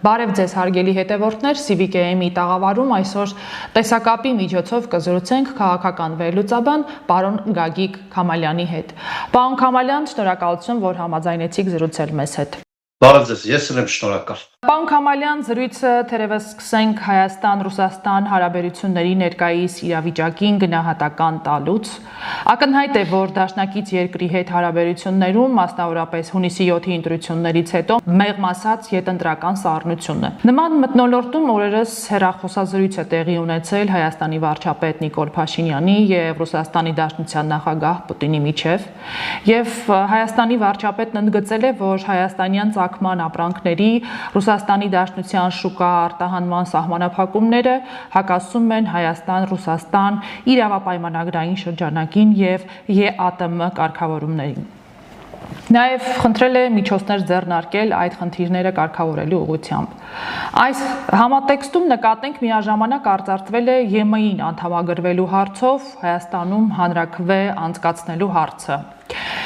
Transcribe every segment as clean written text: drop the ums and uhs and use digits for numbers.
Բարև ձեզ հարգելի հետևորդներ, Civic AM-ի տաղավարում այսօր տեսակապի միջոցով կզրուցենք քաղաքական վերլուծաբան պարոն Գագիկ Քամալյանի հետ։ Պարոն Քամալյան, շնորհակալություն, որ համաձայնեցիք զրուցել մեզ հետ։ Բարև ձեզ, ես եմ շնորհակալ։ Պարոն Քամալյան, զրույցը թերևս սկսենք Հայաստան-Ռուսաստան հարաբերությունների ներկայիս իրավիճակին գնահատական տալուց։ Ակնհայտ է, որ դաշնակից երկրի հետ հարաբերություններում, մասնավորապես հունիսի 7-ի ընտրություններից հետո, մեղմ ասած յետընտրական սառնություն է։ Նման մթնոլորտում օրերս հեռախոսազրույց է տեղի ունեցել Հայաստանի վարչապետ Նիկոլ Փաշինյանի եւ Ռուսաստանի Դաշնության նախագահ Պուտինի միջև, եւ Հայաստանի վարչապետն ընդգծել է, որ հայաստանյան ծագման ապրանքների Ռուսաստանի Դաշնության շուկա արտահանման սահմանափակումները հակասում են Հայաստան-Ռուսաստան իրավապայմանագրային շրջանակին եւ ԵԱՏՄ կարգավորումներին։ Նաև խնդրել է միջոցներ ձեռնարկել այդ խնդիրները կարգավորելու ուղղությամբ։ Այս համատեքստում նկատենք միաժամանակ արծարծվել է ԵՄ-ին անդամագրվելու հարցով Հայաստանում հանրաքվե անցկացնելու հարցը։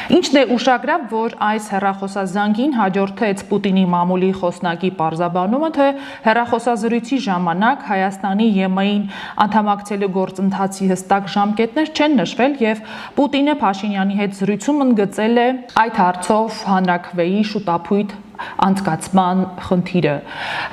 Ինչն է ուշագրավ, որ այս հեռախոսազանգին հաջորդեց Պուտինի մամուլի խոսնակի պարզաբանումը, թե հեռախոսազրույցի ժամանակ Հայաստանի ԵՄ-ին անդամակցելու գործընթացի հստակ ժամկետներ չեն նշվել եւ Պուտինը Փաշինյանի հետ զրույցում ընդգծել է այդ հարցով հանրաքվեի շուտափույթ անցկացման խնդիրը։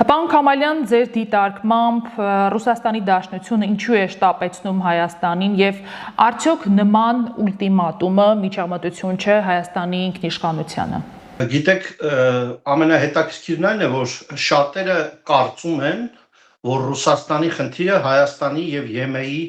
Պարոն Քամալյան, ձեր դիտարկմամբ Ռուսաստանի Դաշնությունը ինչու է շտապեցնում Հայաստանին եւ արդյոք նման ուլտիմատումը միջամտություն չէ Հայաստանի ինքնիշխանությանը։ Գիտեք, ամենահետաքրքիրն այն է, որ շատերը կարծում են, որ Ռուսաստանի խնդիրը Հայաստանի եւ ԵՄ-ի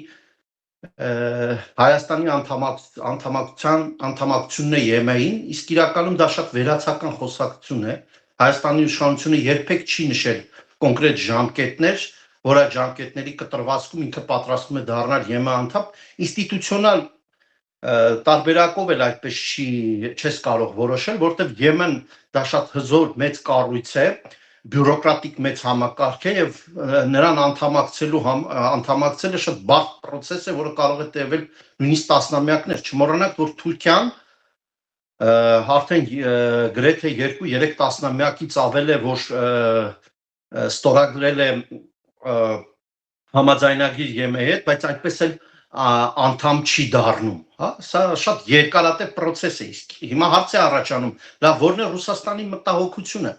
Հայաստանի անդամակցությունն է ԵՄ-ին, իսկ իրականում դա շատ վերացական խոսակցություն է։ Հայաստանի իշխանությունը երբեք չի նշել կոնկրետ ժամկետներ, որ այդ ժամկետների կտրվածքում ինքը պատրաստվում է դառնալ ԵՄ անդամ, ինստիտուցիոնալ տարբերակով էլ այդպես չես կարող որոշել, որտեղ ԵՄ-ն դա շատ հզոր մեծ կառույց է, բյուրոկրատիկ մեծ համակարգ է եւ նրան անդամակցելը շատ բարդ process է, որը կարող է տևել նույնիսկ տասնամյակներ։ Չմոռանանք, որ Թուրքիան արդեն գրեթե 2-3 տասնամյակից ավել է, որ ստորագրել է համաձայնագիր ԵՄ-ի հետ, բայց այդպես էլ անդամ չի դառնում, հա, սա շատ երկարատև process է, իսկ հիմա հարց է առաջանում, լավ, որն է Ռուսաստանի մտահոգությունը,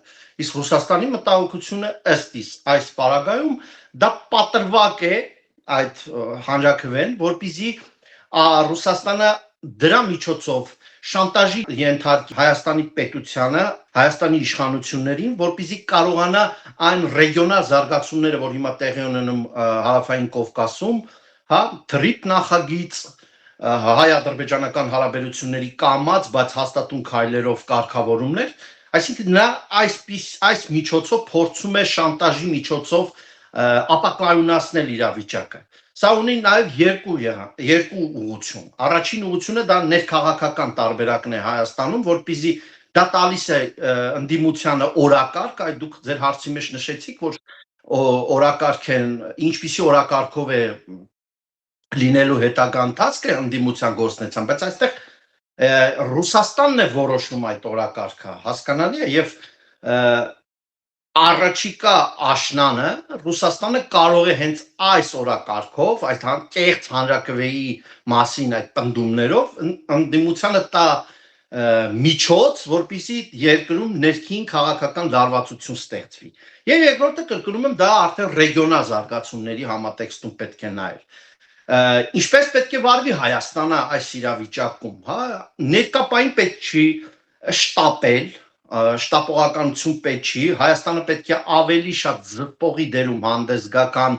իսկ Ռուսաստանի մտահոգությունը ըստ այս պարագայում դա պատրվակ է այդ հանրաքվեն, որպեսզի Ռուսաստանը դրա միջոցով շանտաժի ենթարկի Հայաստանի պետությանը, Հայաստանի իշխանություններին, որպեսզի կարողանա այն ռեգիոնալ զարգացումները, որ հիմա տեղի ունենում Հարավային Կովկասում, հա, թրիփ նախագիծ, հայ-ադրբեջանական հարաբերությունների կամած, բայց հաստատուն քայլերով կարգավորումներ, այսինքն նա այս միջոցով փորձում է շանտաժի միջոցով ապակայունացնել իրավիճակը։ Սա ունի նաև երկու ուղղություն։ Առաջին ուղղությունը դա ներքաղաքական տարբերակն է Հայաստանում, որպեսզի դա տալիս է ընդդիմությանը օրակարգ, այդ դուք ձեր հարցի մեջ նշեցիք, որ օրակարգ են, ինչպիսի օրակարգով է լինելու հետագա ընթացքը ընդդիմության գործնեցան, բայց այստեղ Ռուսաստանն է որոշում այդ օրակարգը, հասկանալի է, եւ առաջիկա աշնանը Ռուսաստանը կարող է հենց այս օրակարգով, այդ կեղծ հանրաքվեի մասին այդ պնդումներով ընդդիմությանը տա միջոց, որպեսզի երկրում ներքին քաղաքական լարվածություն ստեղծվի։ Եվ երկրորդը կրկնում եմ, դա արդեն ռեգիոնալ զարգացումների համատեքստում պետք է նայել։ Ինչպես պետք է վարվի Հայաստանը այս իրավիճակում, հա, ներկապային պետք չի շտապել, շտապողականություն պետք չի, Հայաստանը պետք է ավելի շատ զտպողի դերում հանդես գա քան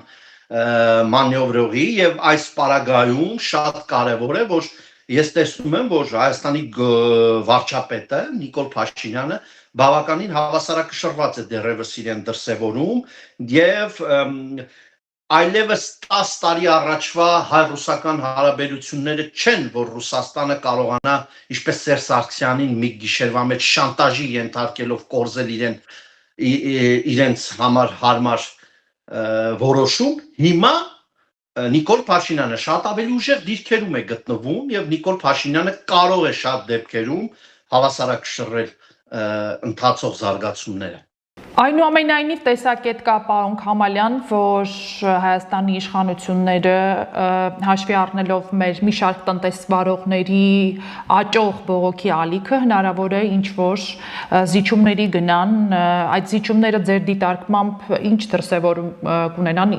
մանևրողի, եւ այս պարագայում շատ կարեւոր է, որ ես տեսնում եմ, որ Հայաստանի վարչապետը Նիկոլ Փաշինյանը բավականին հավասարակշռված է դեռևս իրեն դրսևորում եւ այլևս 10 տարի առաջվա հայ-ռուսական հարաբերությունները չեն, որ Ռուսաստանը կարողանա, ինչպես Սերժ Սարգսյանին մի գիշերվա մեջ շանտաժի ենթարկելով կորզել իրենց համար հարմար որոշում, հիմա Նիկոլ Փաշինյանը շատ ավելի ուժեղ դիրքերում է գտնվում եւ Նիկոլ Փաշինյանը կարող է շատ դեպքերում հավասարակշռել ընթացող զարգացումները։ Այնուամենայնիվ տեսակետ կա պարոն Քամալյան, որ Հայաստանի իշխանությունները հաշվի առնելով մեր մի շարք տնտեսվարողների աճող բողոքի ալիքը հնարավոր է ինչ-որ զիջումների գնան, այդ զիջումները ձեր դիտարկմամբ ինչ դրսևորում կունենան,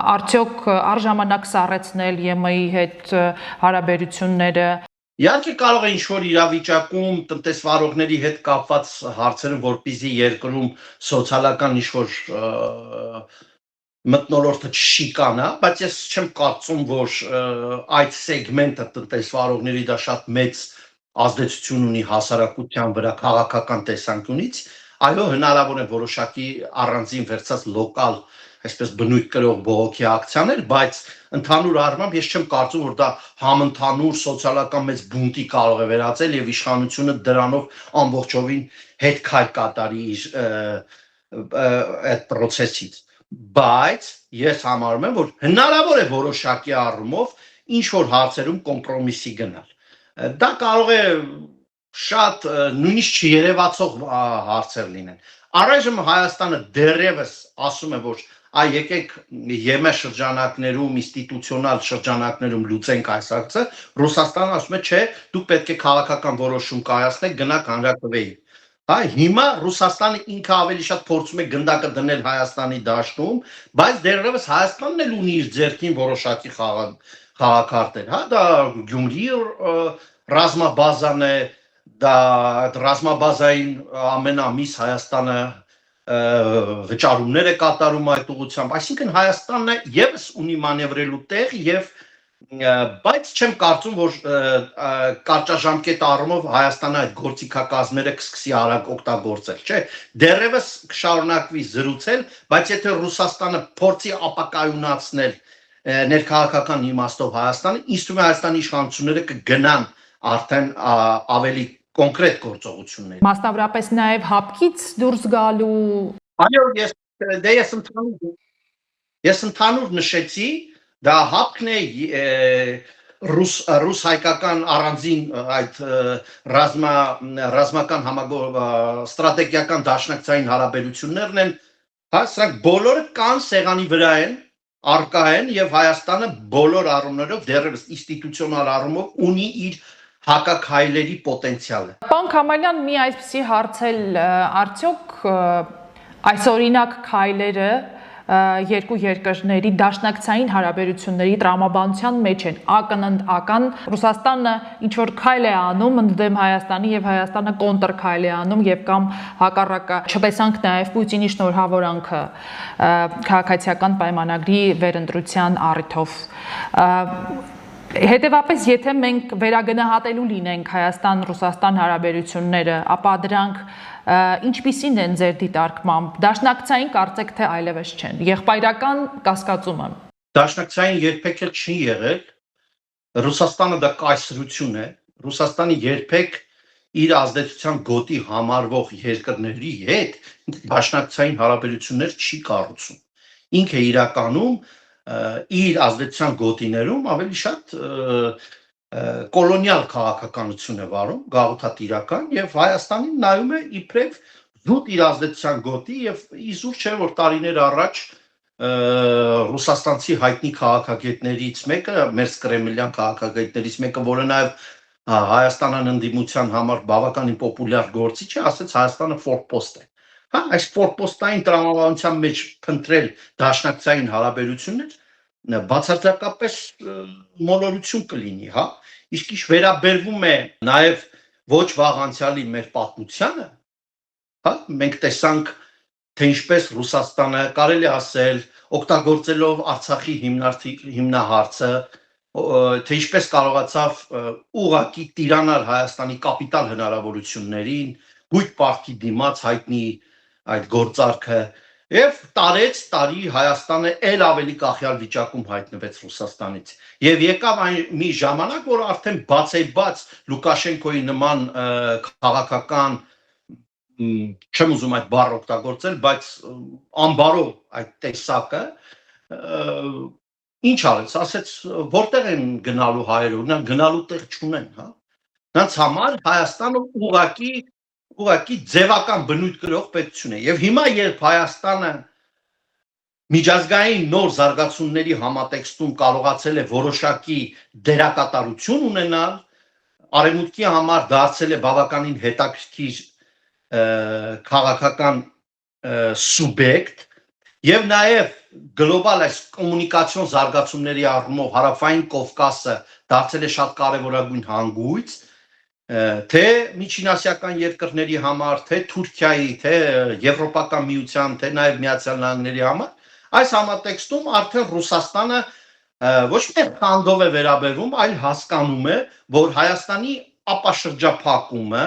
արդյոք առժամանակ սառեցնել ԵՄ-ի հետ հարաբերությունները։ Իհարկե կարող է ինչ-որ իրավիճակում տնտեսվարողների հետ կապված հարցերում, որպեսզի երկրում սոցիալական ինչ-որ մթնոլորտը չշիկանա, բայց ես չեմ կարծում, որ այդ սեգմենտը տնտեսվարողների դա շատ մեծ ազդեցություն ունի հասարակության վրա քաղաքական տեսանկյունից, այո, հնարավոր է որոշակի առանձին վերցած լոկալ, այսպես բնույթ կրող բողոքի ակցիաներ, բայց ընդհանուր առմամբ ես չեմ կարծում, որ դա համընդհանուր սոցիալական մեծ բունտի կարող է վերածել եւ իշխանությունը դրանով ամբողջովին հետ քայլ կատարի այդ process-ից։ Բայց ես համարում եմ, որ հնարավոր է որոշակի առումով ինչ որ հարցերում կոմպրոմիսի գնալ։ Դա կարող է շատ նույնիսկ չերևացող հարցեր լինեն։ Առայժմ Հայաստանը դեռևս ասում է, որ այ եկեք ԵՄ շրջանակներում, ինստիտուցիոնալ շրջանակներում լուծենք այս հարցը, Ռուսաստանը ասում է, չէ, դուք պետք է քաղաքական որոշում կայացնեք, գնաք հանրակրվեի։ Հա, հիմա Ռուսաստանը ինքը ավելի շատ փորձում է գնդակը դնել Հայաստանի դաշտում, բայց դեռևս Հայաստանն էլ ունի իր ձեռքին որոշակի խաղակարտեր, հա, դա Գյումրի ռազմաբազան է, դա ռազմաբազային ամեն ամիս Հայաստանը վճարումներ է կատարում այդ ուղղությամբ, այսինքն Հայաստանը եւս ունի մանևրելու տեղ եւ բայց չեմ կարծում, որ կարճաժամկետ առումով Հայաստանը այդ գործիքակազմերը կսկսի արագ օգտագործել, չէ, դեռևս կշարունակվի զրուցել, բայց եթե Ռուսաստանը փորձի ապակայունացնել ներքաղաքական իմաստով Հայաստանը, ինձ թվում է Հայաստանի իշխանությունները կգնան արդեն ավելի կոնկրետ գործողություններ։ Մասնավորապես նաև հապկից դուրս գալու։ Այո, ես ընդհանուր նշեցի, դա հապկն է ռուս-հայկական առանձին այդ ռազմական ստրատեգիական դաշնակցային հարաբերություններն են, հա, սրանք բոլորը կան սեղանի վրա են, արկա են եւ Հայաստանը բոլոր առումներով դեռևս ինստիտուցիոնալ առումով ունի իր հակաքայլերի պոտենցիալը։ Պարոն Քամալյան, մի այսպիսի հարց էլ արդյոք այսօրինակ քայլերը երկու երկրների դաշնակցային հարաբերությունների տրամաբանության մեջ են, ակնընդական Ռուսաստանը ինչ որ քայլ է անում ընդդեմ Հայաստանի եւ Հայաստանը կոնտր քայլ է անում եւ կամ հակառակը չտեսանք նաեւ Պուտինի շնորհավորանքը քաղաքացիական պայմանագրի վերընտրության առիթով։ Հետևաբար, եթե մենք վերագնահատելու լինենք Հայաստան-Ռուսաստան հարաբերությունները, ապա դրանք ինչպիսին են ձեր դիտարկմամբ, դաշնակցային կարծեք թե այլևս չեն, եղբայրական կասկածում եմ։ Դաշնակցային երբեք էլ չի եղել, Ռուսաստանը դա կայսրություն է, Ռուսաստանը երբեք իր ազդեցության գոտի համարվող երկրների հետ դաշնակցային հարաբերություններ չի կառուցում։ Ինքը իրականում իր ազդեցության գոտիներում ավելի շատ կոլոնիալ քաղաքականություն է վարում, գաղութատիրական եւ Հայաստանին նայում է իբրև զուտ իր ազդեցության գոտի եւ իզուր չէ որ տարիներ առաջ ռուսաստանցի հայտնի քաղաքագետներից մեկը, մեր կրեմլյան քաղաքագետներից մեկը, որը նաեւ Հայաստանյան ընդդիմության համար բավականին պոպուլյար գործիչ է, ասեց Հայաստանը ֆորպոստ է։ Հա, այս ֆորպոստային տրամաբանության մեջ փնտրել դաշնակցային հարաբերություններ բացարձակապես մոլորություն կլինի, հա, իսկ ինչ վերաբերվում է նաև ոչ վաղ անցյալի մեր պատմությանը, հա, մենք տեսանք, թե ինչպես Ռուսաստանը կարելի ասել, օգտագործելով Արցախի հիմնահարցը, թե ինչպես կարողացավ ուղղակի տիրանալ Հայաստանի կապիտալ հնարավորություններին, գույք պարտքի դիմաց հայտնի այդ գործարքը եւ տարի Հայաստանը ել ավելի կախյալ վիճակում հայտնվեց Ռուսաստանից եւ եկավ այն մի ժամանակ, որ արդեն բացեբաց Լուկաշենկոյի նման քաղաքական չեմ ուզում այդ բառը օգտագործել, բայց անբարո այդ տեսակը ինչ արեց, ասեց որտեղ են գնալու հայերը, նրանք գնալու տեղ չունեն, հա։ Նրանց համար Հայաստանը ուղղակի ուղղակի ձևական բնույթ կրող պետություն է։ Եվ հիմա երբ Հայաստանը միջազգային նոր զարգացումների համատեքստում կարողացել է որոշակի դերակատարություն ունենալ, արևմուտքի համար դարձել է բավականին հետաքրքիր քաղաքական սուբյեկտ եւ նաեւ գլոբալ այս կոմունիկացիոն զարգացումների առումով հարավային Կովկասը դարձել է շատ կարևորագույն հանգույց, թե միջինասիական երկրների համար, թե Թուրքիայի, թե Եվրոպական միության, թե նաեւ Միացյալ Նահանգների համար, այս համատեքստում արդեն Ռուսաստանը ոչ միայն խանդով է վերաբերվում, այլ հասկանում է, որ Հայաստանի ապաշրջափակումը,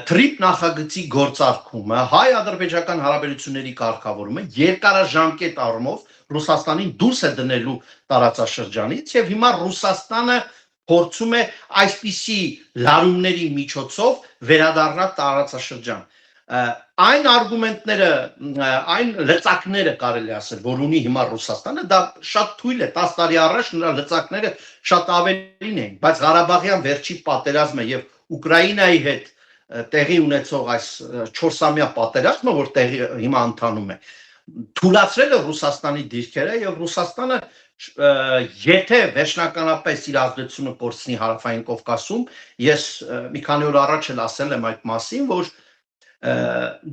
թրիպ նախագծի գործարկումը, հայ-ադրբեջական հարաբերությունների կարգավորումը երկարաժամկետ առումով Ռուսաստանին դուրս է դնելու տարածաշրջանից եւ հիմա Ռուսաստանը փորձում է այսպիսի լարումների միջոցով վերադառնալ տարածաշրջան։ Այն արգումենտները, այն լծակները կարելի ասել, որ ունի հիմա Ռուսաստանը, դա շատ թույլ է, 10 տարի առաջ նրա լծակները շատ ավելին էին, բայց Ղարաբաղյան վերջի պատերազմը եւ Ուկրաինայի հետ տեղի ունեցող այս 4-ամյա պատերազմը, որ տեղի հիմա ընթանում է, թույլատրել է Ռուսաստանի դիրքերը եւ Ռուսաստանը եթե վերջնականապես իր ազդեցությունը կորցնի հարավային Կովկասում, ես մի քանի օր առաջ էլ ասել եմ այդ մասին, որ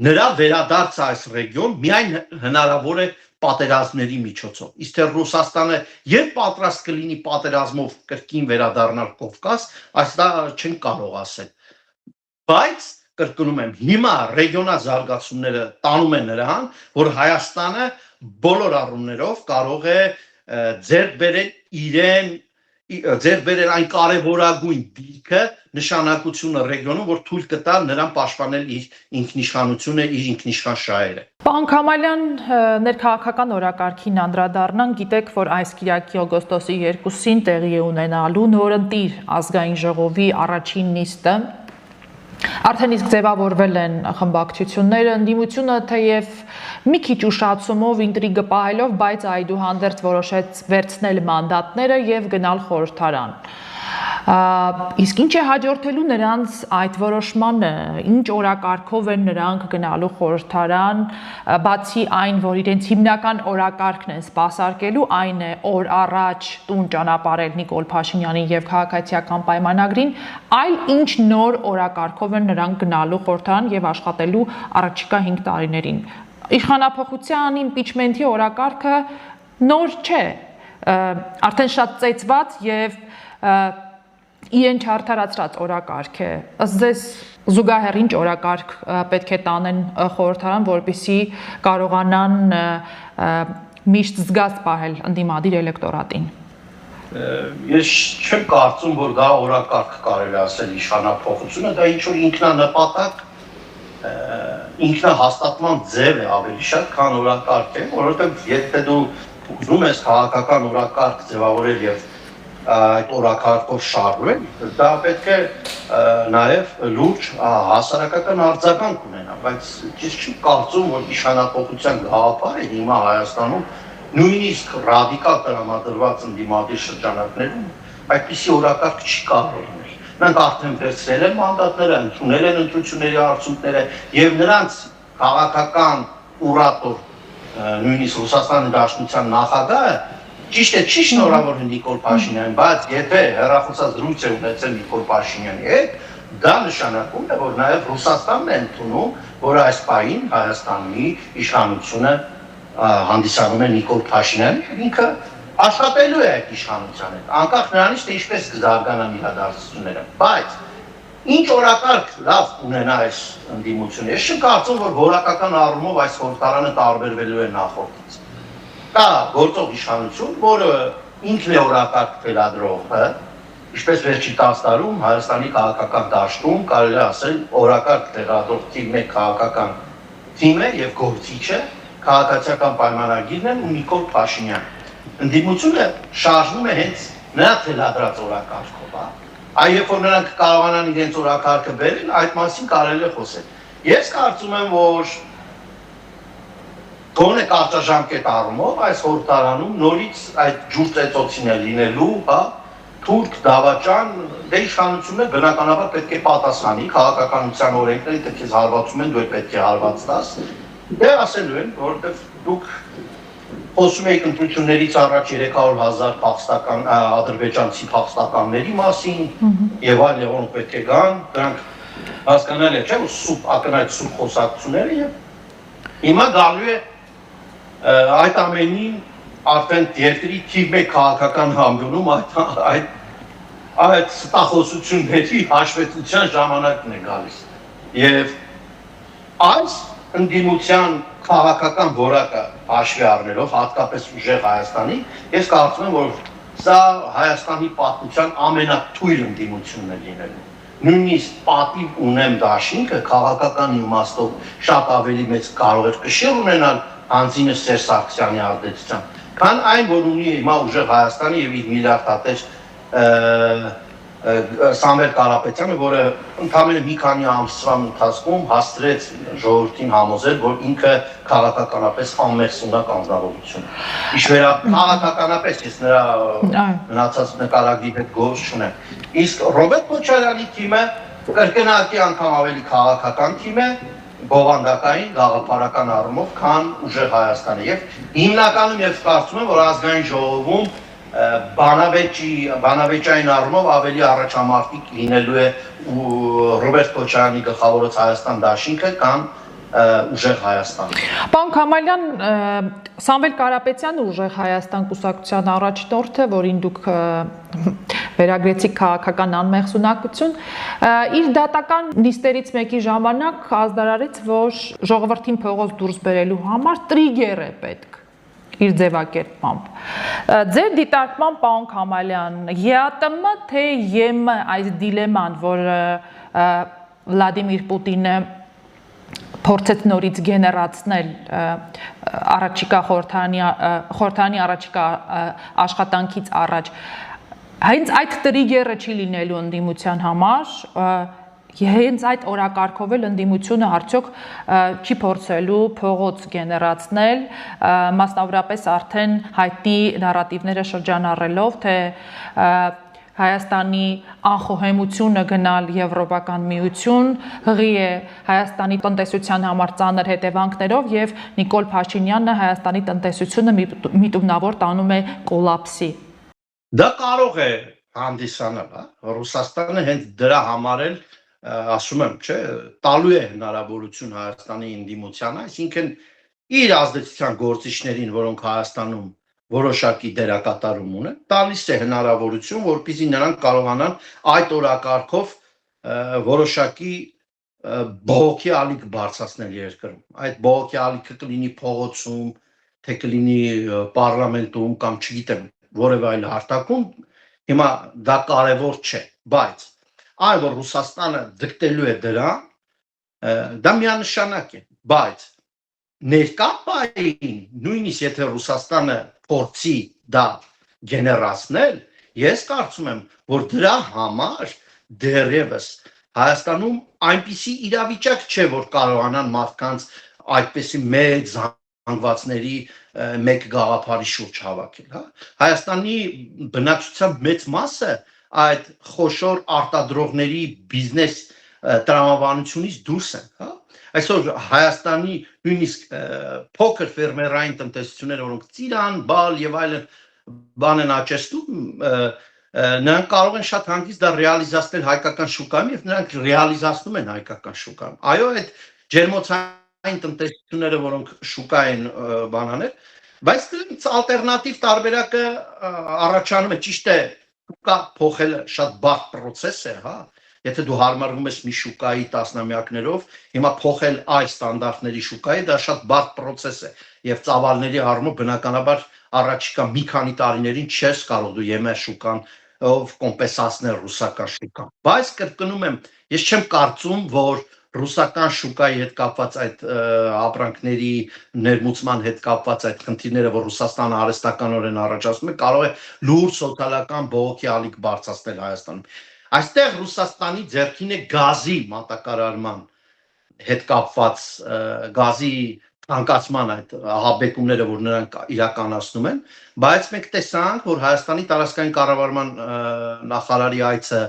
նրա վերադարձը այս ռեգիոն միայն հնարավոր է պատերազմների միջոցով։ Իսկ թե Ռուսաստանը երբ պատրաստ կլինի պատերազմով կրկին վերադառնալ Կովկաս, այս դա չեն կարող ասել։ Բայց կրկնում եմ, հիմա ռեգիոնալ զարգացումները տանում են նրան, որ Հայաստանը բոլոր առումներով կարող է ձեռք բերել այն կարևորագույն դիրքը, նշանակությունը ռեգիոնում, որ թույլ կտա նրան պաշտպանել իր ինքնիշխանությունը, իր ինքնիշխան շահերը։ Պարոն Քամալյան, ներքաղաքական օրակարգին անդրադառնանք, գիտեք, որ այս կիրակի օգոստոսի 2-ին տեղի է ունենալու նորընտիր ազգային ժողովի առաջին նիստը։ Արդեն իսկ ձևավորվել են խմբակցությունները, ընդդիմությունը թեև մի քիչ ուշացումով, ինտրիգը պահելով, բայց այդուհանդերձ որոշեց վերցնել մանդատները եւ գնալ խորհրդարան։ Իսկ ինչ է հաջորդելու նրանց այդ որոշմանը, ինչ օրակարգով են նրանք գնալու խորհրդարան, բացի այն, որ իրենց հիմնական օրակարգն են սպասարկելու, այն է օր առաջ տուն ճանապարհել Նիկոլ Փաշինյանին եւ քաղաքացիական պայմանագրին, այլ ինչ նոր օրակարգով են նրանք գնալու խորհրդարան եւ աշխատելու առաջիկա 5 տարիներին։ Իշխանափոխության իմպիչմենթի օրակարգը նոր չէ, արդեն շատ ծեծված եւ իրեն չարդարացրած օրակարգ է։ Ըստ ձեզ զուգահեռ ինչ օրակարգ պետք է տանեն խորհրդարան, որպեսզի կարողանան միշտ զգաց պահել ընդդիմադիր էլեկտորատին։ Ես չեմ կարծում, որ դա օրակարգ կարելի ասել իշխանափոխությունը, դա ինչ որ ինքնանպատակ, ինքնահաստատման ձև է ավելի շատ, քան օրակարգ է, որովհետև եթե դու ուզում ես քաղաքական օրակարգ ձևավորել եւ այդ օրակարգով շարժվել, դա պետք է նաև լուրջ հասարակական արձագանք ունենա, բայց ես չեմ կարծում, որ իշխանափոխության գաղափարը հիմա Հայաստանում նույնիսկ ռադիկալ տրամադրված ընդդիմադիր շրջանակներում այդպիսի օրակարգ չի կարող լինել։ Նրանք արդեն վերցրել են մանդատները, ընդունել են ընտրությունների արդյունքները եւ նրանց քաղաքական կուրատոր, նույնիսկ Ռուսաստանի Դաշնության նախագահը ճիշտ է, չի շնորհավոր Նիկոլ Փաշինյանին, բայց եթե հեռախոսազրույց է ունեցել Նիկոլ Փաշինյանի հետ, դա նշանակում է, որ նաև Ռուսաստանն է ընդունում, որ այս պահին Հայաստանի իշխանությունը հանդիսանում է Նիկոլ Փաշինյանին, ինքը աշխատելու է այդ իշխանության հետ, անկախ նրանից, թե ինչպես կզարգանան իրադարձությունները, բայց ինչ օրակարգ լավ ունենա այս ընդդիմությունը, ես չեմ կարծում, որ որակական առումով այս խորհրդարանը տարբերվելու է նախորդից։ Կա գործող իշխանություն, որը ինքն է օրակարգ թելադրողը, ինչպես վերջի 10 տարում Հայաստանի քաղաքական դաշտում կարելի ասել օրակարգ թելադրող մեկ քաղաքական թիմ է եւ գործիչը քաղաքացիական պայմանագիրն են ու Նիկոլ Փաշինյանը։ Ընդդիմությունը շարժվում է հենց նրա թելադրած օրակարգով, այ երբ որ նրանք կարողանան իրենց օրակարգը բերել, այդ մասին կարելի է խոսել։ Ես կարծում եմ, որ Գոնե կարճաժամկետ առումով այս խորհրդարանում նորից այդ ջուր ծեծոցին է լինելու, հա, թուրք դավաճան դե իշխանությունը բնականաբար պետք է պատասխանի քաղաքականության օրենքները դե քեզ հարվածում են դու պետք է հարված տաս դե ասելու են որովհետև դուք խոսում եք ընտրություններից առաջ 300,000 փախստական ադրբեջանցի փախստականների մասին եւ այլ որոնք պետք է գան դրանք հասկանալի է չէ՞ որ սուպ ակնհայտ սուպ խոսակցությունները եւ հիմա գալու է այդ ամենին արդեն երկրի թիվ 1 քաղաքական համբյունում այդ ստախոսությունների հաշվետվության ժամանակն է գալիս եւ այս ընդդիմության քաղաքական որակը հաշվի առնելով հատկապես ուժեղ Հայաստանի ես կարծում եմ որ սա Հայաստանի պատմության ամենաթույլ ընդդիմությունն է լինելու նույնիսկ պատիվ ունեմ դաշինքը քաղաքական իմաստով շատ ավելի մեծ կարող էր կշիռ ունենալ Անձինը Սերժ Սարգսյանի ազդեցությամբ քան այն որ ունի հիմա ուժեղ Հայաստանի եւ իր միլիարդատեր Սամվել Կարապետյանը որը ընդամենը մի քանի ամսվա ընթացքում հասցրեց ժողովրդին համոզել որ ինքը քաղաքականապես անմերսունակ անձնավորություն է իշվերա քաղաքականապես ես նրա մնացած նկարագրի հետ գործ չունեմ իսկ Ռոբերտ Քոչարյանի թիմը կրկնակի անգամ ավելի քաղաքական թիմ է բովանդակային գաղափարական առումով քան ուժեղ Հայաստանը եւ հիմնականում ես կարծում եմ որ ազգային ժողովում բանավեճային առումով ավելի առաջամարտիկ լինելու է Ռոբերտ Քոչարյանի գլխավորած Հայաստան դաշինքը կամ ուժեղ Հայաստանը Պարոն Քամալյան Սամվել Կարապետյանը ուժեղ Հայաստան կուսակցության առաջնորդը որին դուք վերագրեցիք քաղաքական անմեղսունակություն իր դատական նիստերից մեկի ժամանակ ազդարարեց որ ժողովրդին փողոց դուրս բերելու համար տրիգեր է պետք իր ձևակերպմամբ ձեր դիտարկմամբ պարոն Քամալյան ԵԱՏՄ թե ԵՄ այս դիլեման որ Վլադիմիր Պուտինը փորձեց նորից գեներացնել առաջիկա խորհրդանի առաջիկա աշխատանքից առաջ հենց այդ տրիգերը չի լինելու ընդդիմության համար հենց այդ օրակարգով էլ ընդդիմությունը արդյոք չի փորձելու փողոց գեներացնել մասնավորապես արդեն հայտնի նարատիվները շրջանառելով թե Հայաստանի անխոհեմությունը գնալ Եվրոպական միություն հղի է Հայաստանի տնտեսության համար ծանր հետևանքներով եւ Նիկոլ Փաշինյանը Հայաստանի տնտեսությունը միտումնավոր տանում է կոլապսի Դա կարող է հանդիսանալ Ռուսաստանը հենց դրա համար էլ ասում եմ չէ տալու է հնարավորություն Հայաստանի ընդդիմության այսինքն իր ազդեցության գործիչներին որոնք Հայաստանում որոշակի դերակատարում ունեն տալիս է հնարավորություն որպեսզի նրանք կարողանան այդ օրակարգով որոշակի բողոքի ալիք բարձրացնել երկրում այդ բողոքի ալիքը կլինի փողոցում թե կլինի պարլամենտում կամ չգիտեմ որևէ այլ հարթակում հիմա դա կարևոր չէ բայց այլ որ Ռուսաստանը դկտելու է դրան դա միանշանակ է բայց ներկա պահին նույնիսկ եթե Ռուսաստանը փորձի դա գեներացնել ես կարծում եմ որ դրա համար դեռևս Հայաստանում այնպիսի իրավիճակ չէ որ կարողանան մարդկանց այդպիսի մեծ զանգվածների մեկ գաղափարի շուրջ հավաքել հա Հայաստանի բնակչության մեծ մասը այդ խոշոր արտադրողների բիզնես տրամաբանությունից դուրս են հա այսօր Հայաստանի նույնիսկ փոքր ֆերմերային տնտեսությունները որոնք ծիրան, բալ եւ այլն բան են աճեցնում նրանք կարող են շատ հանգիստ դա ռեալիզացնել հայկական շուկայում եւ նրանք ռեալիզացնում են հայկական շուկայում այո այդ ջերմոցային տնտեսությունները որոնք շուկա են բանանել բայց դրանց ալտերնատիվ տարբերակը առաջանում է ճիշտ է շուկա փոխելը շատ բարդ process է հա Եթե դու հարմարվում ես մի շուկայի տասնամյակներով, հիմա փոխել այս ստանդարտների շուկայի դա շատ բարդ process է եւ ծավալների առումով բնականաբար առաջիկա մի քանի տարիներին չես կարող դու ԵՄ շուկան ով կոմպենսացնել ռուսական շուկան։ Բայց կրկնում եմ, ես չեմ կարծում, որ ռուսական շուկայի հետ կապված այդ ապրանքների ներմուծման հետ կապված այդ խնդիրները, որ Ռուսաստանը արհեստականորեն առաջացնում է, կարող է լուրջ սոցիալական բողոքի ալիք բարձրացնել Հայաստանում։ Այստեղ Ռուսաստանի ձեռքին է գազի մատակարարման հետ կապված գազի անկացման այդ հաբեկումները, որ նրանք իրականացնում են, բայց մենք տեսանք, որ Հայաստանի տարածքային կառավարման նախարարի այցը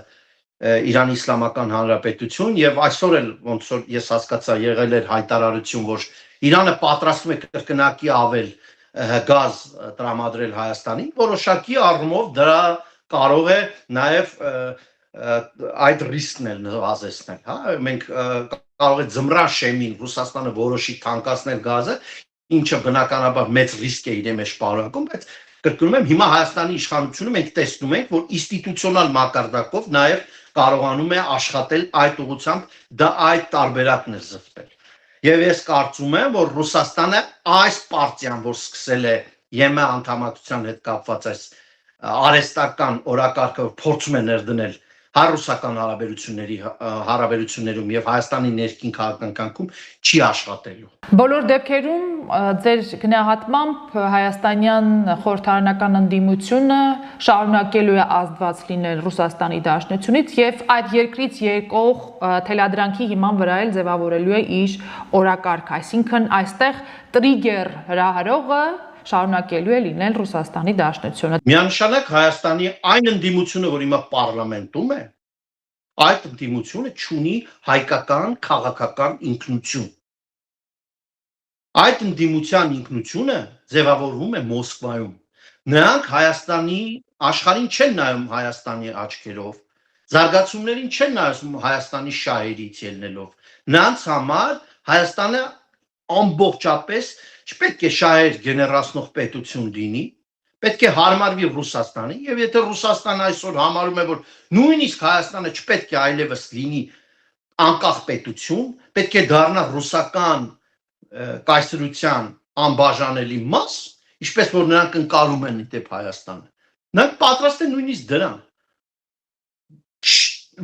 Իրանի Իսլամական Հանրապետություն եւ այսօր էլ ոնց որ ես հասկացա եղել էր հայտարարություն, որ Իրանը պատրաստվում է կրկնակի ավել գազ տրամադրել Հայաստանին, որոշակի առումով դրա կարող է նաեւ այդ ռիսկն էլ նվազեցնել, հա, մենք կարող է ձմռան շեմին Ռուսաստանը որոշի թանկացնել գազը, ինչը բնականաբար մեծ ռիսկ է իրեն մեջ պարունակում, բայց կրկնում եմ, հիմա Հայաստանի իշխանությունը մենք տեսնում ենք, որ ինստիտուցիոնալ մակարդակով նաև կարողանում է աշխատել այդ ուղղությամբ, դա այդ տարբերակն է զսպել։ Եվ ես կարծում եմ, որ Ռուսաստանը այս պարտիան, որ սկսել է ԵՄ անդամակցության հետ կապված այս արհեստական օրակարգը փորձում է ներդնել հայ-ռուսական հարաբերություններում եւ Հայաստանի ներքին քաղաքական կյանքում չի աշխատելու։ Բոլոր դեպքերում ձեր գնահատմամբ հայաստանյան խորհրդարանական ընդդիմությունը շարունակելու է ազդված լինել Ռուսաստանի Դաշնությունից եւ այդ երկրից եկող թելադրանքի հիման վրա էլ ձևավորելու է իր օրակարգը, այսինքն այստեղ տրիգեր հրահրողը շարունակելու է լինել Ռուսաստանի Դաշնությունը։ Միանշանակ Հայաստանի այն ընդդիմությունը, որ հիմա պարլամենտում է, այդ ընդդիմությունը չունի հայկական քաղաքական ինքնություն։ Այդ ընդդիմության ինքնությունը ձևավորվում է Մոսկվայում։ Նրանք Հայաստանի աշխարհին չեն նայում Հայաստանի աչքերով, զարգացումներին չեն նայում Հայաստանի շահերից ելնելով։ Նրանց համար Հայաստանը ամբողջապես չպետք է շահեր գեներացնող պետություն լինի, պետք է հարմարվի Ռուսաստանին, եւ եթե Ռուսաստանը այսօր համարում է, որ նույնիսկ Հայաստանը չպետք է այլևս լինի անկախ պետություն, պետք է դառնա ռուսական կայսրության անբաժանելի մաս, ինչպես որ նրանք ընկալում են դեպ Հայաստանը։ Նրանք պատրաստ են նույնիսկ դրան։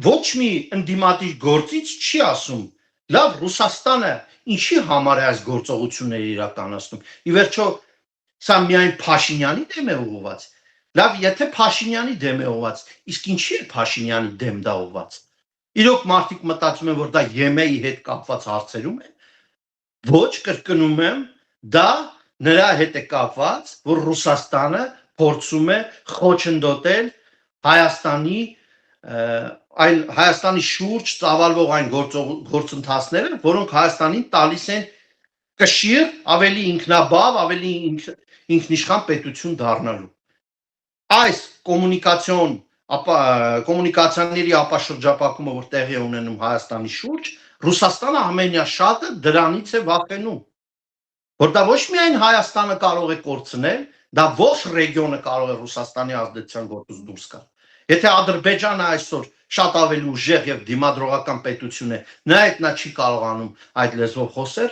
Ոչ մի ընդդիմադիր գործիչ չի ասում, լավ Ռուսաստանը ինչի համար է այս գործողությունները իրականացնում։ Ի վերջո սա միայն Փաշինյանի դեմ է ուղղված։ Լավ, եթե Փաշինյանի դեմ է ուղղված, իսկ ինչի է Փաշինյանի դեմ դա ուղղված։ Իրոք մարդիկ մտածում են, որ դա ԵՄ-ի հետ կապված հարցերում է։ Ոչ, կրկնում եմ, դա նրա հետ է կապված, որ Ռուսաստանը փորձում է խոչընդոտել Հայաստանի շուրջ ծավալվող այն գործընթացները, որոնք Հայաստանին տալիս են կշիռ ավելի ինքնաբավ, ավելի ինքնիշխան պետություն դառնալու։ Այս կոմունիկացիաների ապաշրջապակումը, որ տեղի է ունենում Հայաստանի շուրջ, Ռուսաստանը ամենաշատը դրանից է վախենում, որ դա ոչ միայն Հայաստանը կարող է կորցնել, դա ոչ ռեգիոնը կարող է Ռուսաստանի ազդեցության գործից դուրս գալ։ Եթե Ադրբեջանը այսօր շատ ավելի ուժեղ եւ դիմադրողական պետություն է, նա այդ նա չի կարողանում այդ լեզվով խոսել,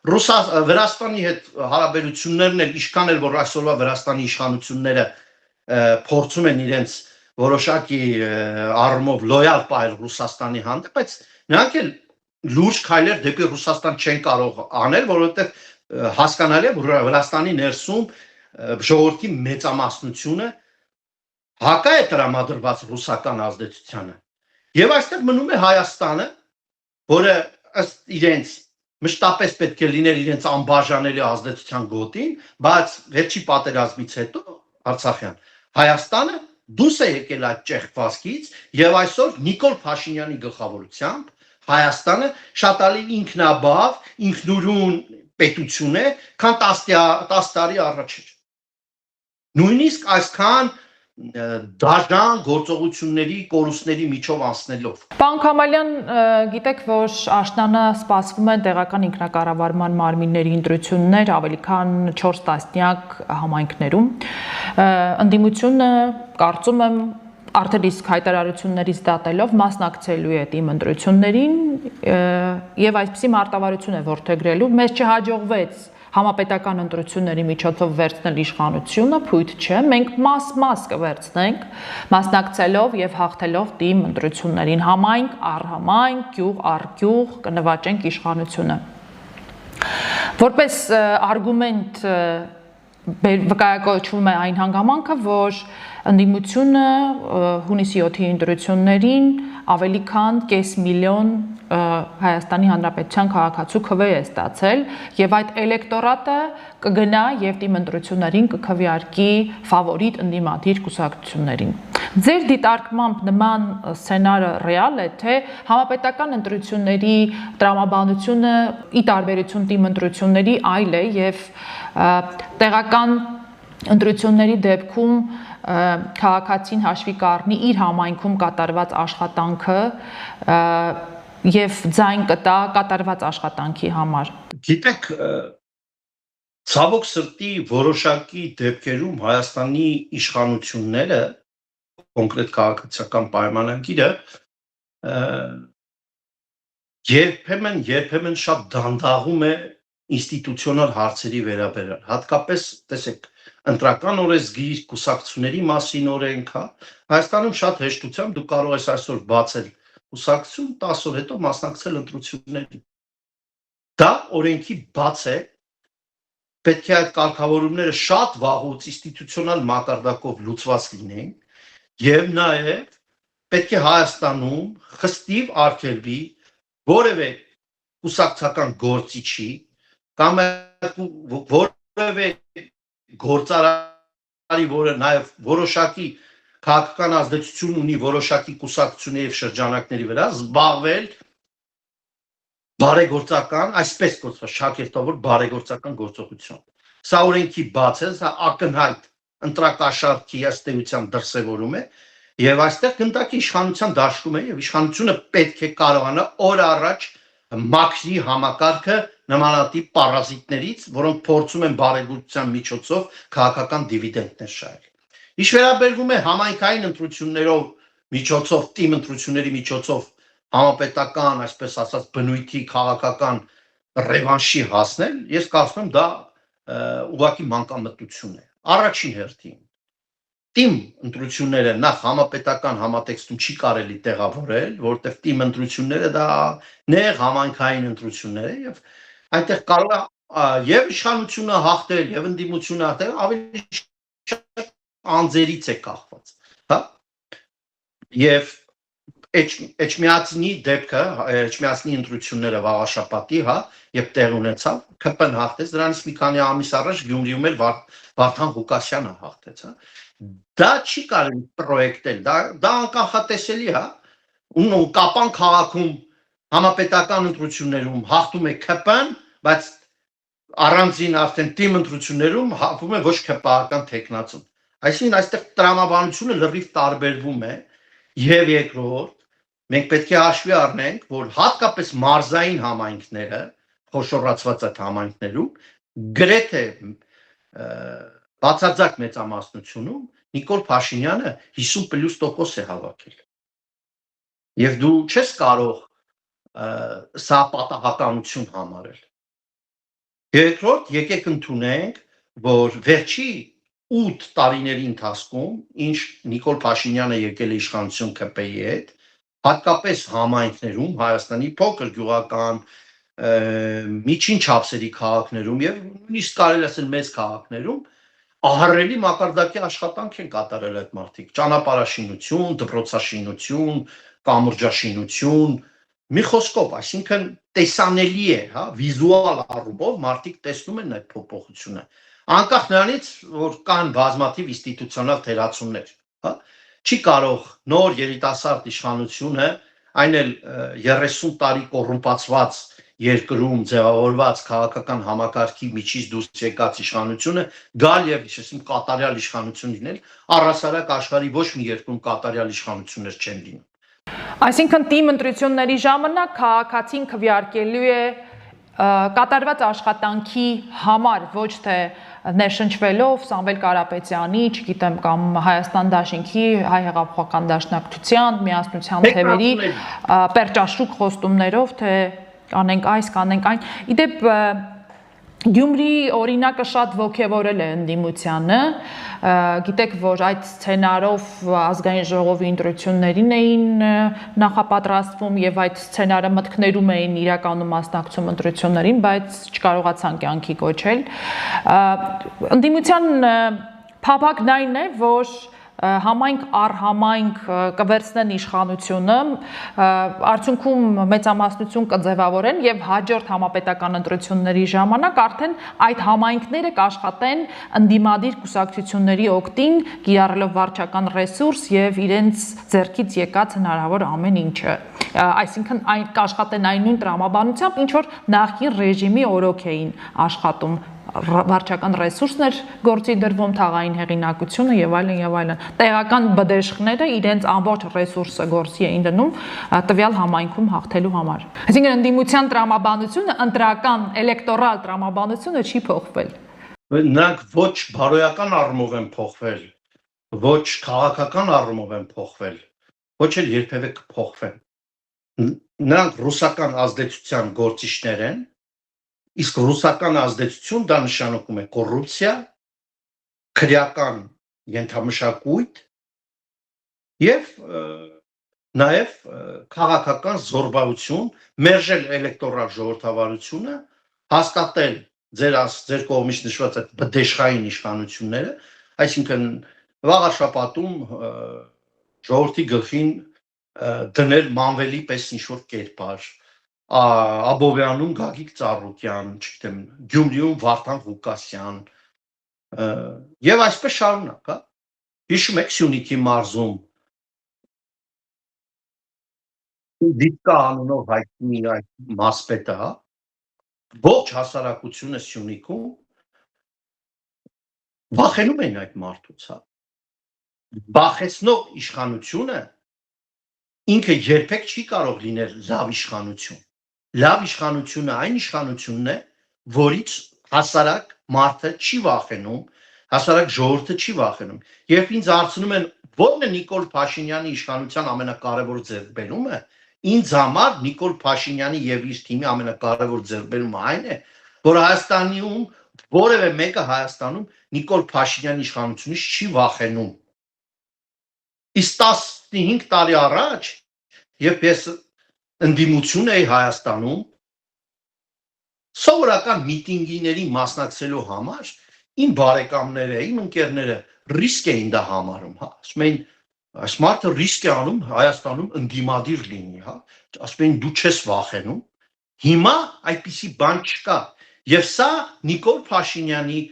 Վրաստանի հետ հարաբերություններն էլ ինչքան էլ որ այսօրվա Վրաստանի իշխանությունները փորձում են իրենց որոշակի առումով լոյալ պահել Ռուսաստանի հանդեպ, բայց նրանք էլ լուրջ քայլեր դեպի Ռուսաստան չեն կարող անել, որովհետեւ հասկանալի է, որ Վրաստանի ներսում ժողովրդի մեծամասնությունը հակա է տրամադրված ռուսական ազդեցությանը։ Եվ այստեղ մնում է Հայաստանը, որը ըստ իրենց մշտապես պետք է լինել իրենց անբաժանելի ազդեցության գոտին, բայց վերջի պատերազմից հետո Արցախյան Հայաստանը դուրս է եկել այդ ճեղքվածքից եւ այսօր Նիկոլ Փաշինյանի գլխավորությամբ Հայաստանը շատ ավելի ինքնաբավ, ինքնուրույն պետություն է, քան 10 տարի առաջ էր։ Նույնիսկ այսքան դաժան գործողությունների, կորուստների միջով անցնելով։ Պարոն Քամալյան, գիտեք, որ աշնանը սպասվում են տեղական ինքնակառավարման մարմինների ընտրություններ ավելի քան 4 տասնյակ համայնքներում։ Ընդդիմությունը, կարծում եմ, արդեն իսկ հայտարարություններից դատելով մասնակցելու է այդ ընտրություններին եւ այսպիսի մարտավարություն է որդեգրելու։ Մեզ չհաջողվեց համապետական ընտրությունների միջոցով վերցնել իշխանությունը, փույթ չէ, մենք մաս-մաս կվերցնենք, մասնակցելով եւ հաղթելով դիմ ընտրություններին, համայնք առ համայնք, գյուղ առ գյուղ կնվաճենք իշխանությունը։ Որպես արգումենտ վկայակոչվում է այն հանգամանքը, որ ընդդիմությունը հունիսի 7-ի ընտրություններին ավելի քան կես միլիոն Հայաստանի Հանրապետության քաղաքացու քվե է ստացել եւ այդ էլեկտորատը կգնա եւ թիմ ընտրություններին կքվեարկի ֆավորիտ ընդդիմադիր կուսակցություններին։ Ձեր դիտարկմամբ նման սցենարը ռեալ է, թե համապետական ընտրությունների տրամաբանությունը ի տարբերություն թիմ ընտրությունների այլ է եւ տեղական ընտրությունների դեպքում քաղաքացին հաշվի կառնի իր համայնքում կատարված աշխատանքը եւ ձայն կտա կատարված աշխատանքի համար։ Գիտեք, ցավոք սրտի որոշակի դեպքերում Հայաստանի իշխանությունները, կոնկրետ քաղաքացիական պայմանագիրը երբեմն շատ դանդաղում է ինստիտուցիոնալ հարցերի վերաբերյալ, հատկապես տեսեք ընտրական օրենսգիր, կուսակցությունների մասին օրենք, Հայաստանում շատ հեշտությամբ դու կարող ես այսօր բացել կուսակցություն 10 օր հետո մասնակցել ընտրություններին։ Դա օրենքի բաց է, պետք է այդ կարգավորումները շատ վաղուց ինստիտուցիոնալ մակարդակով լուծված լինեն եւ նաեւ պետք է Հայաստանում խստիվ արգելվի որևէ կուսակցական գործիչի կամ որևէ գործարարի, որը նաեւ որոշակի քաղաքական ազդեցություն ունի որոշակի կուսակցությունների եւ շրջանակների վրա զբաղվել բարեգործական, այսպես կոչված շակերտավոր բարեգործական գործողությամբ։ Սա օրենքի բաց է, սա ակնհայտ ընտրակաշառքի ըստեյության դրսևորում է եւ այստեղ գնդակի իշխանության դաշտում է եւ իշխանությունը պետք է կարողանա օր առաջ մաքրի համակարգը նմանատիպ պարազիտներից, որոնք փորձում են բարեգործության միջոցով քաղաքական դիվիդենտներ շահել։ Ինչ վերաբերվում է համայնքային ընտրություններով միջոցով, թիմ ընտրությունների միջոցով համապետական, այսպես ասած, բնույթի քաղաքական ռևանշի հասնել, ես կարծում եմ դա ուղղակի մանկամտություն է։ Առաջին հերթին թիմ ընտրությունները նախ համապետական համատեքստում չի կարելի տեղավորել, որտեղ թիմ ընտրությունները դա նեղ համայնքային ընտրություններ է եւ այնտեղ կարող է եւ իշխանությունը հաղթել եւ ընդդիմությունը հաղթել, ավելի անձերից է կախված, հա։ Եվ Էջմիածնի դեպքը, Էջմիածնի ընտրությունները վաղաշաբաթի, հա, եւ տեղ ունեցավ, ԿՊ-ն հաղթեց, դրանից մի քանի ամիս առաջ Գյումրիում էլ Վարդան Ղուկասյանը հաղթեց, հա։ Դա չի կարելի պրոյեկտել, դա անկանխատեսելի, հա։ Ու Կապան քաղաքում համապետական ընտրություններում հաղթում է ԿՊ-ն, բայց առանձին արդեն թիմ ընտրություններում հաղթում է ոչ ԿՊ-ական տեխնացուն։ Այսինքն այստեղ տրամաբանությունը լրիվ տարբերվում է եւ երկրորդ մենք պետք է հաշվի առնենք, որ հատկապես մարզային համայնքները, խոշորացված այդ համայնքներում գրեթե բացարձակ մեծամասնությունում Նիկոլ Փաշինյանը 50+ է հավաքել։ Եվ դու չես կարող սա պատահականություն համարել։ Երկրորդ, եկեք ընդունենք, որ վերջի 8 տարիների ընթացքում, ինչ Նիկոլ Փաշինյանը եկել է իշխանություն ԿՊ-ի հետ, հատկապես համայնքներում, Հայաստանի փոքր գյուղական, միջին չափսերի քաղաքներում եւ նույնիսկ կարելի ասել մեծ քաղաքներում ահռելի մակարդակի աշխատանք են կատարել այդ մարդիկ, ճանապարհաշինություն, դպրոցաշինություն, կամուրջաշինություն, մի խոսքով, այսինքն տեսանելի է, հա, վիզուալ առումով մարդիկ տեսնում են այդ փոփոխությունը, անկախ նրանից, որ կան բազմաթիվ ինստիտուցիոնալ թերացումներ, հա, չի կարող նոր երիտասարդ իշխանությունը, այն էլ 30 տարի կոռումպացված երկրում ձևավորված քաղաքական համակարգի միջից դուրս եկած իշխանությունը գալ եւ իշխանություն կատարյալ իշխանություն լինել, առհասարակ աշխարհի ոչ մի երկրում կատարյալ իշխանություններ չեն լինում։ Այսինքն թիմ ընտրությունների ժամանակ քաղաքացին քվեարկելու է կատարված աշխատանքի համար, ոչ թե ներշնչվելով Սամվել Կարապետյանի, չգիտեմ, կամ Հայաստան Դաշինքի, Հայ հեղափոխական դաշնակցության, միասնության թևերի պերճաշուկ խոստումներով, թե կանենք այս, կանենք այն։ Իդեպ Գյումրի օրինակը շատ ոգևորել է ընդդիմությանը, գիտեք, որ այդ սցենարով ազգային ժողովի ընտրություններին էին նախապատրաստվում եւ այդ սցենարը մտքներում էին իրականում մասնակցում ընտրություններին, բայց չկարողացան կյանքի կոչել։ Ընդդիմության փափագն այն է, որ համայնք առ համայնք կվերցնեն իշխանությունը, արդյունքում մեծամասնություն կձևավորեն եւ հաջորդ համապետական ընտրությունների ժամանակ արդեն այդ համայնքները կաշխատեն ընդդիմադիր կուսակցությունների օգտին, կիրառելով վարչական ռեսուրս եւ իրենց ձեռքից եկած հնարավոր ամեն ինչը։ Այսինքն այն կաշխատեն այն նույն տրամաբանությամբ, ինչ որ նախկին ռեժիմի օրոք էին աշխատում, վարչական ռեսուրսներ գործի դրվում, թաղային հեղինակությունը եւ այլն եւ այլն։ Տեղական բդեշխները իրենց ամբողջ ռեսուրսը գործի էին դնում տվյալ համայնքում հաղթելու համար։ Այսինքն ընդդիմության տրամաբանությունը, ընտրական էլեկտորալ տրամաբանությունը չի փոխվել։ Նրանք ոչ բարոյական առումով են փոխվել, ոչ քաղաքական առումով են փոխվել, ոչ էլ երբևէ կփոխվեն։ Նրանք ռուսական ազդեցության գործիչներ են, իսկ ռուսական ազդեցություն դա նշանակում է կոռուպցիա, քրեական ենթամշակույթ եւ նաեւ քաղաքական զորբայություն, մերժել էլեկտորալ ժողովրդավարությունը, հաստատել ձեր կողմից նշված այդ բդեշխային իշխանությունները, այսինքն վաղաշապատում ժողովրդի գլխին դնել մանվելի պես ինչ-որ կերպար, Աբովյանում Գագիկ Ծառուկյան, չգիտեմ, Գյումրիում Վարդան Ղուկասյան, եւ այսպես շարունակ, հա։ Հիշում եք Սյունիքի մարզում Դիկա անունով հայտնի այդ մասպետը, հա, ողջ հասարակությունը Սյունիքում վախենում էին այդ մարդուց, հա։ Վախեցնող իշխանությունը ինքը երբեք չի կարող լինել լավ իշխանություն։ Լավ իշխանությունը այն իշխանությունն է, որից հասարակ մարդը չի վախենում, հասարակ ժողովուրդը չի վախենում։ Երբ ինձ հարցնում են, ո՞րն է Նիկոլ Փաշինյանի իշխանության ամենակարևոր ձեռքբերումը, ինձ համար Նիկոլ Փաշինյանի եւ իր թիմի ամենակարևոր ձեռքբերումը այն է, որ Հայաստանում որևէ մեկը Հայաստանում Նիկոլ Փաշինյանի իշխանությունից չի վախենում։ Իսկ 15 տարի առաջ, երբ ես ընդդիմություն էի Հայաստանում, սովորական միտինգիների մասնակցելու համար իմ բարեկամները, իմ ընկերները ռիսկ էին դա համարում, հա, ասում էին, այս մարդը ռիսկ է անում Հայաստանում ընդդիմադիր լինի, հա, ասում էին դու չես վախենում։ Հիմա այդպիսի բան չկա, եւ սա Նիկոլ Փաշինյանի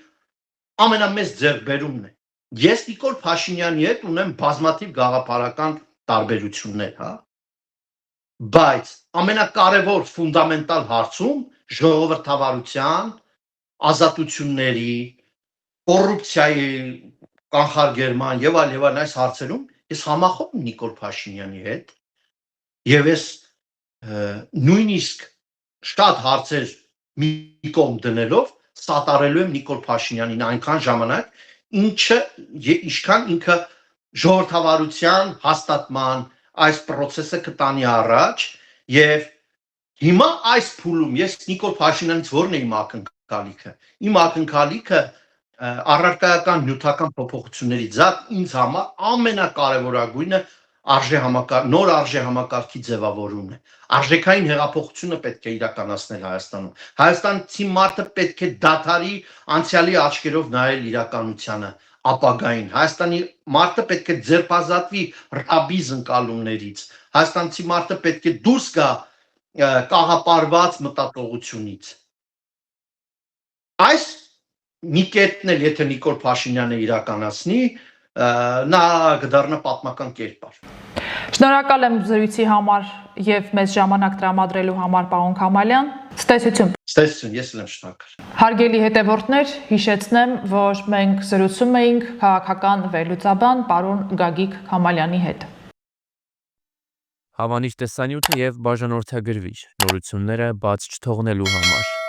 ամենամեծ ձեռքբերումն է։ Ես Նիկոլ Փաշինյանի հետ ունեմ բազմաթիվ գաղափարական տարբերություններ, հա, բայց ամենակարևոր ֆունդամենտալ հարցում ժողովրդավարության, ազատությունների, կոռուպցիայի կանխարգելման եւ այլն այս հարցերում ես համախոհ եմ Նիկոլ Փաշինյանի հետ եւ ես նույնիսկ շատ հարցեր մի կողմ դնելով սատարելու եմ Նիկոլ Փաշինյանին այնքան ժամանակ, ինչքան ինքը ժողովրդավարության հաստատման այս process-ը կտանի առաջ եւ հիմա այս փուլում ես Նիկոլ Փաշինյանից ո՞րն է իմ ակնկալիքը։ Իմ ակնկալիքը առարկայական նյութական փոփոխությունների ձեռք ինձ համար ամենակարևորագույնը նոր արժե համակարգի ձևավորումն է։ Արժեքային հեղափոխությունը պետք է իրականացնել Հայաստանում։ Հայաստանցի մարդը պետք է դադարի անցյալի աչքերով նայել իրականությանը, ապագային։ Հայաստանի մարդը պետք է ձերբազատվի ռաբի զնկալումներից։ Հայաստանցի մարդը պետք է դուրս գա կաղապարված մտածողությունից։ Այս մի կետն էլ եթե Նիկոլ Փաշինյանը իրականացնի, նա կդառնա պատմական կերպար։ Շնորհակալ եմ զրույցի համար եւ մեզ ժամանակ տրամադրելու համար, պարոն Քամալյան։ Ցտեսություն։ Ցտեսություն, ես եմ շնորհակալ։ Հարգելի հետևորդներ, հիշեցնեմ, որ մենք զրուցում էինք քաղաքական վերլուծաբան պարոն Գագիկ Քամալյանի հետ։ Հավանիչ տեսանյութը եւ բաժանորդագրվիչ նորությունները բաց չթողնելու համար։